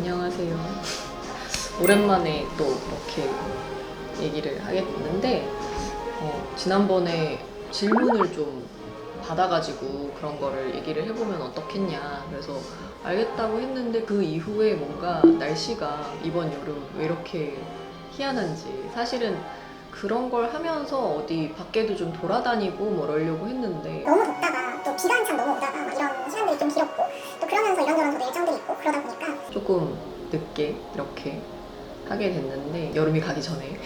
안녕하세요. 오랜만에 또 이렇게 얘기를 하게 됐는데 지난번에 질문을 좀 받아가지고 그런 거를 얘기를 해보면 어떻겠냐 그래서 알겠다고 했는데 그 이후에 뭔가 날씨가 이번 여름 왜 이렇게 희한한지 사실은 그런 걸 하면서 어디 밖에도 좀 돌아다니고 뭐 이러려고 했는데 너무 덥다가 또 비가 한참 너무 오다가 막 이런 시간들이 좀 길었고 또 그러면서 이런저런 저도 일정들이 있고 그러다 보니까 조금 늦게 이렇게 하게 됐는데 여름이 가기 전에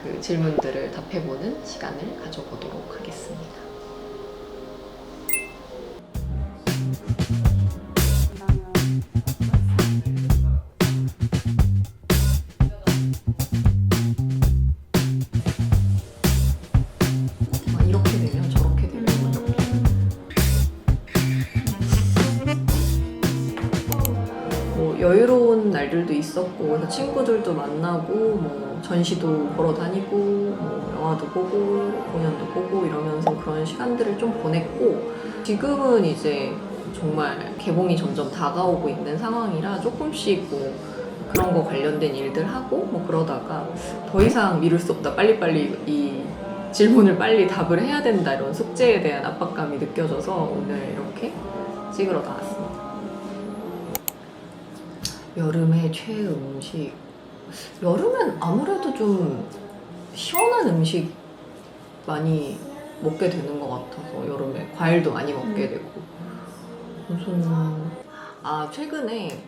그 질문들을 답해보는 시간을 가져보도록 하겠습니다. 이렇게 되면 저렇게 되면 뭐 여유로운 날들도 있었고 그래서 친구들도 만나고 뭐 전시도 보러 다니고 뭐 영화도 보고 공연도 보고 이러면서 그런 시간들을 좀 보냈고 지금은 이제 정말 개봉이 점점 다가오고 있는 상황이라 조금씩 뭐 그런 거 관련된 일들 하고 뭐 그러다가 더 이상 미룰 수 없다 빨리빨리 이 질문을 빨리 답을 해야 된다 이런 숙제에 대한 압박감이 느껴져서 오늘 이렇게 찍으러 나왔습니다. 여름의 최애 음식. 여름엔 아무래도 좀 시원한 음식 많이 먹게 되는 것 같아서 여름에 과일도 많이 먹게 되고 무슨 최근에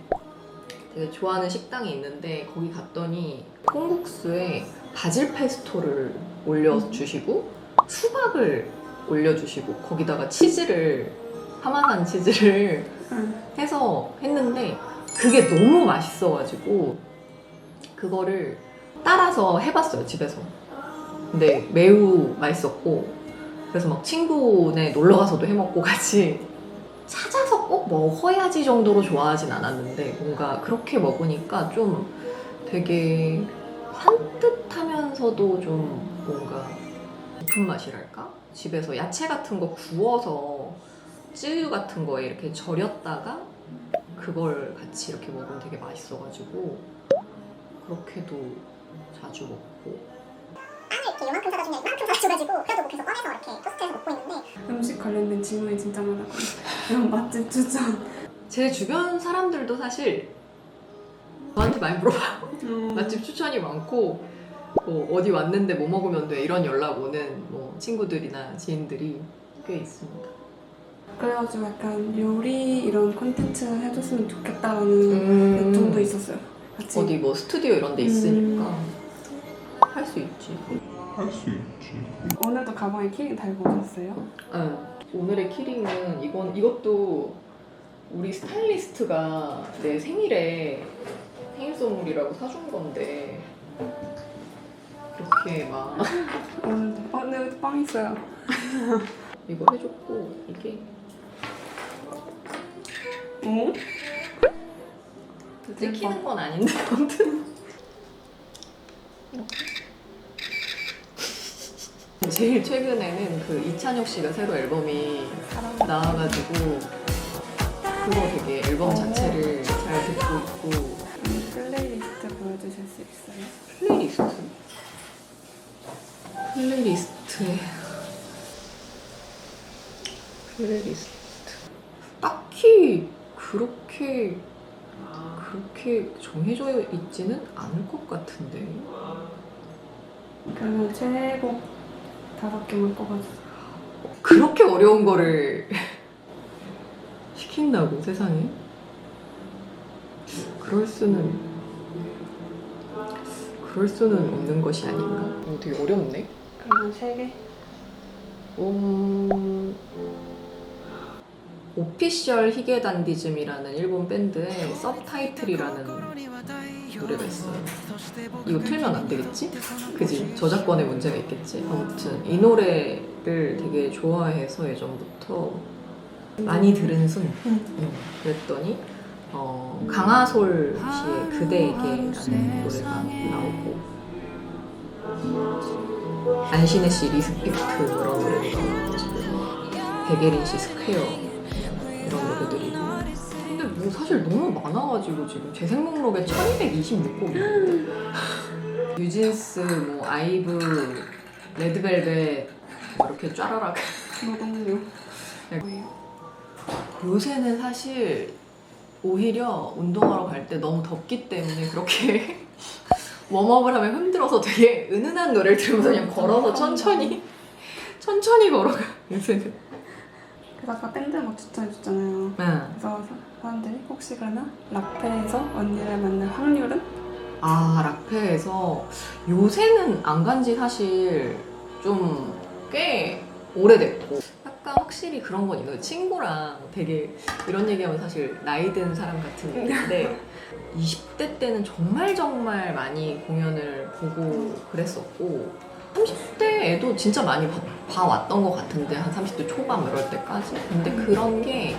되게 좋아하는 식당이 있는데 거기 갔더니 콩국수에 바질 페스토를 올려주시고 수박을 올려주시고 거기다가 치즈를 파마산 치즈를 해서 했는데 그게 너무 맛있어가지고 그거를 따라서 해봤어요 집에서. 근데 매우 맛있었고 그래서 막 친구네 놀러가서도 해먹고 같이 찾아서 꼭 먹어야지 정도로 좋아하진 않았는데 뭔가 그렇게 먹으니까 좀 되게 산뜻하면서도 좀 뭔가 깊은 맛이랄까? 집에서 야채 같은 거 구워서 쯔유 같은 거에 이렇게 절였다가 그걸 같이 이렇게 먹으면 되게 맛있어가지고 그렇게도 자주 먹고 빵을 이렇게 요만큼 사다 주면 이만큼 사줘가지고 그래도 뭐 계속 꺼내서 이렇게 토스트해서 먹고 있는데 음식 관련된 질문이 진짜 많았거든요. 이런 맛집 추천. 제 주변 사람들도 사실 저한테 많이 물어봐요. 맛집 추천이 많고 뭐 어디 왔는데 뭐 먹으면 돼 이런 연락 오는 뭐 친구들이나 지인들이 꽤 있습니다. 그래가지고 약간 요리 이런 콘텐츠 해줬으면 좋겠다라는 요청도 있었어요. 같이. 어디 뭐 스튜디오 이런 데 있으니까 할 수 있지. 오늘도 가방에 키링 달고 오셨어요? 오늘의 키링은 이것도 우리 스타일리스트가 내 생일에 생일 선물이라고 사준 건데 이렇게 막 오늘도 네, 빵 있어요. 이거 해줬고 이게 어? 찍히는 건 아닌데 아무튼 제일 최근에는 그 이찬혁 씨가 새로 앨범이 나와가지고 그거 되게 앨범 자체를 잘 듣고 있고 플레이리스트 보여주실 수 있어요? 플레이리스트 딱히 그렇게 정해져 있지는 않을 것 같은데 그러면 최애곡 5개만 꼽아주세요. 그렇게 어려운 거를 시킨다고 세상에? 그럴 수는 없는 것이 아닌가? 되게 어렵네. 그러면 3개? 오피셜 히게단디즘이라는 일본 밴드의 서브타이틀이라는 노래가 있어요. 이거 틀면 안 되겠지? 그지? 저작권에 문제가 있겠지? 아무튼 이 노래를 되게 좋아해서 예전부터 많이 들은 순 그랬더니 강하솔 씨의 그대에게라는 노래가 나오고 안신혜 씨 리스펙트 그런 노래가 나오고 백예린 씨 스퀘어 이런 노래들이 근데 뭐 사실 너무 많아가지고 지금 재생 목록에 1226곡이 뉴진스, 뭐 아이브, 레드벨벳 뭐 이렇게 쫘라락. 노동요. 네. 요새는 사실 오히려 운동하러 갈 때 너무 덥기 때문에 그렇게 웜업을 하면 힘들어서 되게 은은한 노래를 들으면서 그냥 걸어서 천천히 걸어가 요새는. 그래서 아까 밴드 뭐 추천해줬잖아요. 그래서 사람들이 혹시 그러나 락페에서 언니를 만날 확률은? 아, 락페에서 요새는 안 간지 사실 좀 꽤 오래됐고 약간 확실히 그런 건 있어요. 친구랑 되게 이런 얘기하면 사실 나이 든 사람 같은 얘기인데 20대 때는 정말 많이 공연을 보고 그랬었고 30대에도 진짜 많이 봐왔던 것 같은데 한 30대 초반 이럴 때까지. 근데 그런 게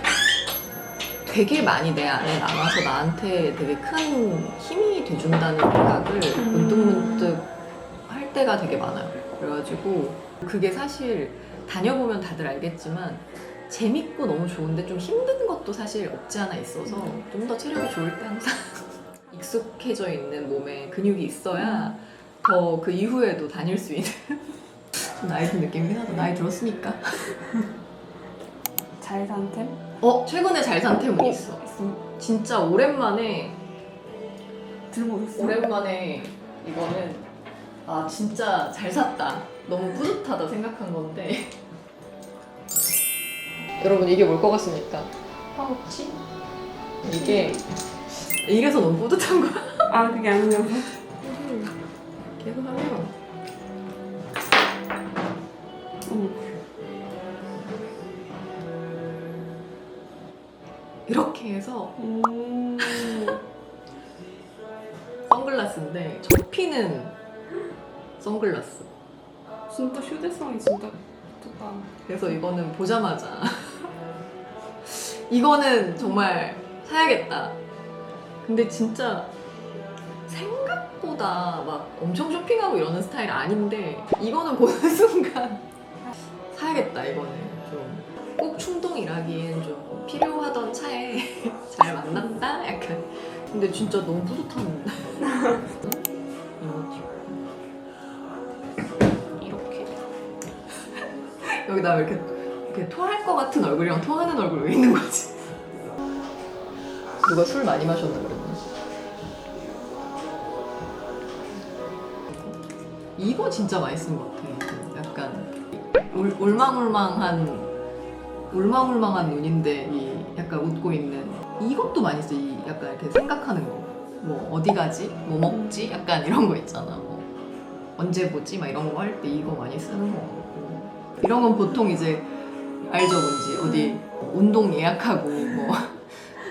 되게 많이 내 안에 남아서 나한테 되게 큰 힘이 돼준다는 생각을 문득문득 할 때가 되게 많아요. 그래가지고 그게 사실 다녀보면 다들 알겠지만 재밌고 너무 좋은데 좀 힘든 것도 사실 없지 않아 있어서 좀 더 체력이 좋을 때 항상 익숙해져 있는 몸에 근육이 있어야 더 그 이후에도 다닐 수 있는 나이 든 느낌이긴 하다. 나이 들었으니까. 잘 산 템? 최근에 잘 산 템은 있어. 진짜 오랜만에 들고 오셨어요? 오랜만에 이거는 아 진짜 잘 샀다. 너무 뿌듯하다 생각한 건데 여러분 이게 뭘 것 같습니까? 파우치? 이게 이래서 너무 뿌듯한 거야. 아 그게 아니라고? 계속 하면 이렇게 해서 선글라스인데 접히는 선글라스. 진짜 휴대성이 진짜 좋다. 그래서 이거는 보자마자 이거는 정말 사야겠다. 근데 진짜 생각보다 막 엄청 쇼핑하고 이러는 스타일 아닌데 이거는 보는 순간 사야겠다. 이거는 좀 꼭 충동이라기엔 좀 필요하던 차에 잘 만났다? 약간. 근데 진짜 너무 뿌듯한 이렇게 여기다 이렇게 토할 것 같은 얼굴이랑 토하는 얼굴 왜 있는 거지? 누가 술 많이 마셨나 그랬나? 이거 진짜 많이 쓴 것 같아. 약간 울망울망한 눈인데 이 약간 웃고 있는 이것도 많이 써. 이 약간 이렇게 생각하는 거. 뭐 어디 가지? 뭐 먹지? 약간 이런 거 있잖아. 뭐 언제 보지? 막 이런 거 할 때 이거 많이 쓰는 거 같고. 이런 건 보통 이제 알죠 뭔지 어디 운동 예약하고 뭐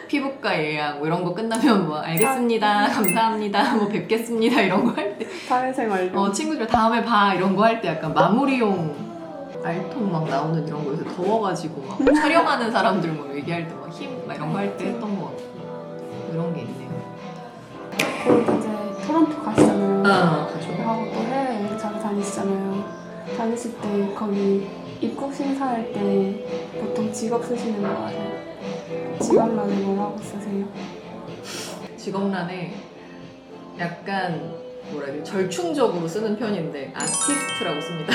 피부과 예약 뭐 이런 거 끝나면 뭐 알겠습니다 감사합니다 뭐 뵙겠습니다 이런 거 할 때 사회생활 친구들 다음에 봐 이런 거 할 때 약간 마무리용 알통 막 나오는 이런 거 요새 더워가지고 막 촬영하는 사람들 뭐 얘기할 때 막 힘 막 이런 거 할 때 했던 거 같고 이런 게 있네요. 곧 이제 토론토 가시잖아요. 가죠. 하고 또 해외 자주 다니시잖아요. 다니실 때 거기 입국 심사할 때 보통 직업 쓰시는 거 아세요? 직업란에 뭐라고 쓰세요? 직업란에 약간 뭐라 해야 돼 절충적으로 쓰는 편인데 아티스트라고 씁니다.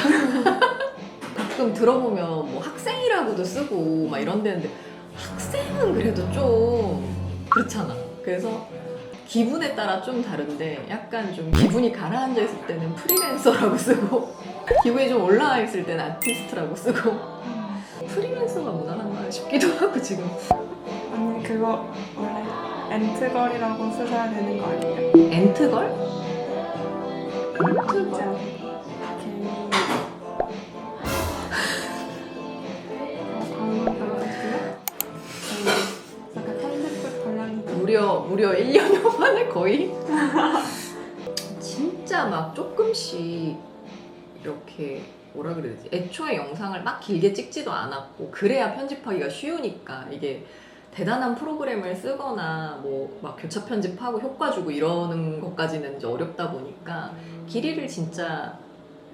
가끔 들어보면 뭐 학생이라고도 쓰고 막 이런 데인데 학생은 그래도 좀 그렇잖아. 그래서 기분에 따라 좀 다른데 약간 좀 기분이 가라앉아 있을 때는 프리랜서라고 쓰고 기분이 좀 올라와 있을 때는 아티스트라고 쓰고 프리랜서가 무난한가 싶기도 하고 지금. 언니 그거 원래 엔트걸이라고 쓰셔야 되는 거 아니에요? 엔트걸? 진짜 괜히 방금 들었어요? 약간 컨셉을 걸렸는데 무려 1년여 만에 거의 진짜 막 조금씩 이렇게 뭐라 그래야 되지? 애초에 영상을 막 길게 찍지도 않았고 그래야 편집하기가 쉬우니까 이게 대단한 프로그램을 쓰거나 뭐 막 교차 편집하고 효과 주고 이러는 것까지는 이제 어렵다 보니까 길이를 진짜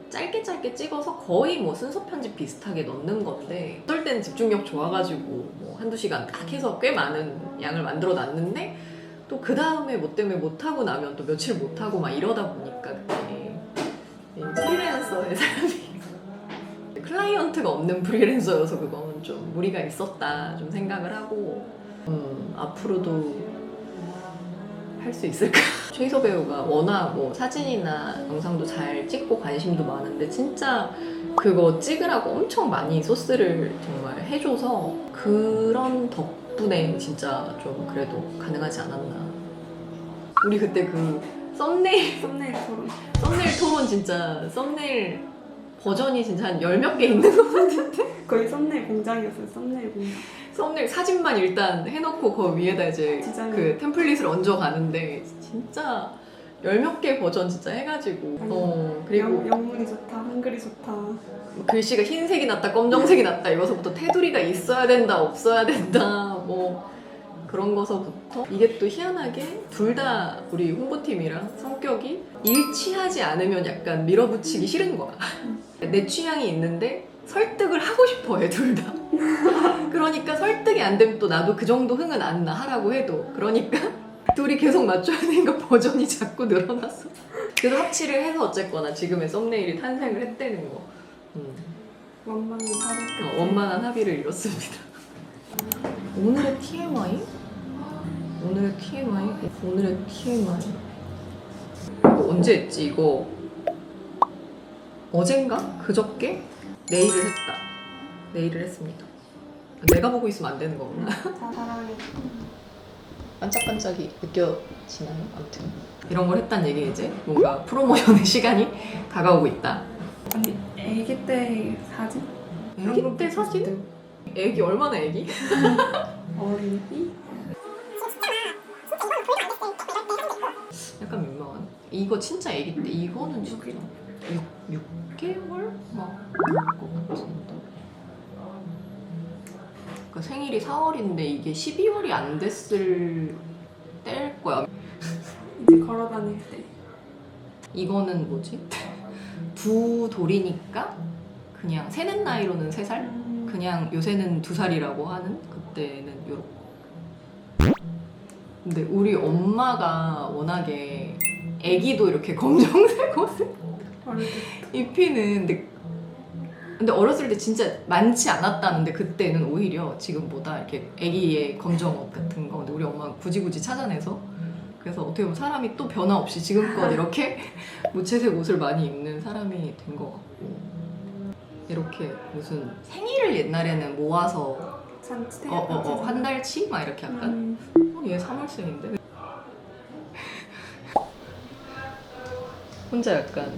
짧게 찍어서 거의 뭐 순서 편집 비슷하게 넣는 건데 어떨 땐 집중력 좋아가지고 뭐 한두 시간 딱 해서 꽤 많은 양을 만들어 놨는데 또 그 다음에 뭐 때문에 못하고 나면 또 며칠 못하고 막 이러다 보니까 그때 이 프리랜서의 삶이 클라이언트가 없는 프리랜서여서 그건 좀 무리가 있었다 좀 생각을 하고 앞으로도 할 수 있을까? 최희서 배우가 워낙 뭐 사진이나 영상도 잘 찍고 관심도 많은데 진짜 그거 찍으라고 엄청 많이 소스를 정말 해줘서 그런 덕분에 진짜 좀 그래도 가능하지 않았나. 우리 그때 그 썸네일 토론 진짜 썸네일 버전이 진짜 한 10몇 개 있는 것 같은데? 거의 썸네일 공장이었어요. 썸네일 공장. 썸네일 사진만 일단 해놓고 그 위에다 이제 디자인. 그 템플릿을 얹어 가는데 진짜 10몇 개 버전 진짜 해가지고 그리고 영문이 좋다, 한글이 좋다. 글씨가 흰색이 낫다 검정색이 낫다 이거서부터 테두리가 있어야 된다 없어야 된다 뭐 그런 거서부터 이게 또 희한하게 둘 다 우리 홍보팀이랑 성격이 일치하지 않으면 약간 밀어붙이기 싫은 거야. 내 취향이 있는데 설득을 하고 싶어 해 둘 다. 그러니까 설득이 안 되면 또 나도 그 정도 흥은 안 나 하라고 해도 그러니까 둘이 계속 맞춰야 되니까 버전이 자꾸 늘어났어. 그래서 합치를 해서 어쨌거나 지금의 썸네일이 탄생을 했다는 거. 원만한 합의. 원만한 합의를 이뤘습니다. 오늘의 TMI? 오늘의 TMI? 오늘의 TMI. 이거 언제 했지? 이거 어젠가? 그저께? 내일을 했다. 내일을 했습니다. 내가 보고 있으면 안 되는 거구나. 사랑해. 반짝반짝이 느껴지나요? 아무튼 이런 걸 했단 얘기 이제 뭔가 프로모션의 시간이 다가오고 있다. 아니, 애기 때 사진? 애기 때 사진? 애기 얼마나 애기? 어린이? 약간 민망한. 이거 진짜 애기 때 이거는 진짜 6개월? 막 것 같은데. 그러니까 생일이 4월인데 이게 12월이 안 됐을 때일 거야. 이제 걸어 다닐 때. 이거는 뭐지? 두 돌이니까 그냥 세는 나이로는 3살? 그냥 요새는 2살이라고 하는 그때는 요렇게. 근데 우리 엄마가 워낙에 애기도 이렇게 검정색 옷을 어릴 때. 입히는 근데 어렸을 때 진짜 많지 않았다는데 그때는 오히려 지금보다 이렇게 애기의 검정 옷 같은 거 근데 우리 엄마가 굳이 찾아내서 그래서 어떻게 보면 사람이 또 변화 없이 지금껏 이렇게 무채색 옷을 많이 입는 사람이 된 것 같고 이렇게 무슨 생일을 옛날에는 모아서 잔치 한 달치? 막 이렇게 약간 얘 3월생인데 혼자 약간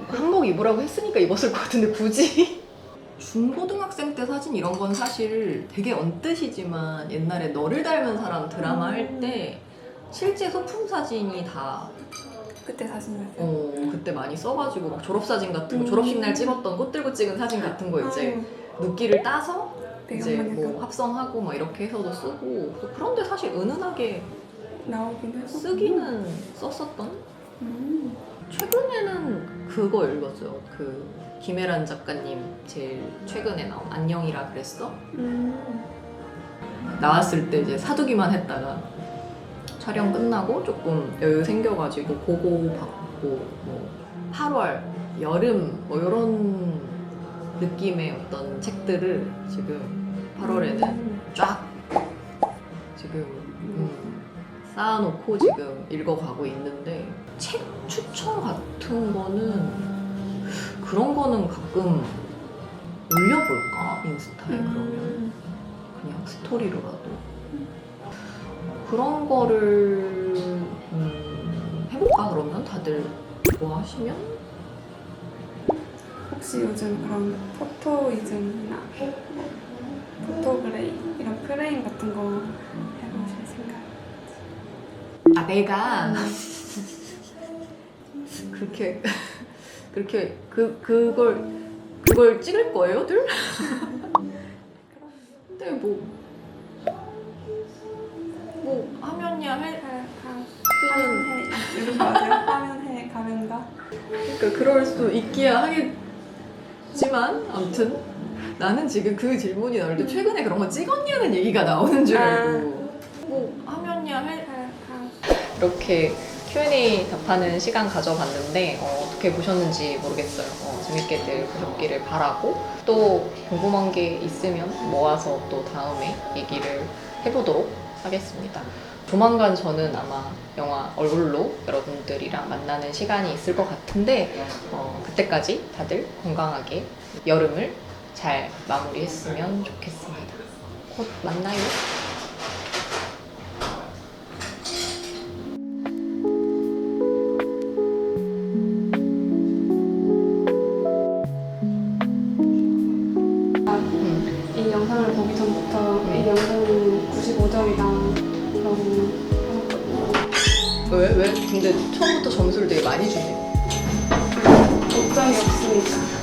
한복 입으라고 했으니까 입었을 것 같은데 굳이 중고등학생 때 사진 이런 건 사실 되게 언뜻이지만 옛날에 너를 닮은 사람 드라마 할 때 실제 소품 사진이 다 그때 사진이었어요. 그때 많이 써가지고 막 졸업사진 같은 거 졸업식 날 찍었던 꽃 들고 찍은 사진 같은 거 이제 눕기를 따서 이제 뭐 합성하고 막 이렇게 해서도 쓰고 그런데 사실 은은하게 나오긴 해서 쓰기는 썼었던 최근에는 그거 읽었어요. 그 김혜란 작가님 제일 최근에 나온 안녕이라 그랬어? 나왔을 때 이제 사두기만 했다가 촬영 끝나고 조금 여유 생겨가지고 보고 받고 뭐 8월, 여름 뭐 이런 느낌의 어떤 책들을 지금 8월에는 쫙 지금 쌓아놓고 지금 읽어가고 있는데 책 추천 같은 거는 그런 거는 가끔 올려볼까? 인스타에 그러면 그냥 스토리로라도 그런 거를 해볼까 그러면 다들 좋아하시면? 혹시 요즘 그런 포토이즘이나 포토그레이 이런 프레임 같은 거 해보실 생각? 아 내가 그렇게 그걸 찍을 거예요, 들? 근데 뭐 하면야 하면 해 이런 거 아세요? 하면 해 가면가? 그러니까 그럴 수 있기야 하겠지만 아무튼 나는 지금 그 질문이 나올 때 최근에 그런 거 찍었냐는 얘기가 나오는 줄 알고 뭐 하면야 해. 이렇게 Q&A 답하는 시간 가져봤는데 어떻게 보셨는지 모르겠어요. 재밌게들 보셨기를 바라고 또 궁금한 게 있으면 모아서 또 다음에 얘기를 해보도록 하겠습니다. 조만간 저는 아마 영화 얼굴로 여러분들이랑 만나는 시간이 있을 것 같은데 그때까지 다들 건강하게 여름을 잘 마무리했으면 좋겠습니다. 곧 만나요. 이 영상을 보기 전부터 이 영상은 95점이다 라고 해놨거든요. 왜? 근데 처음부터 점수를 되게 많이 주네. 5점이 없으니까.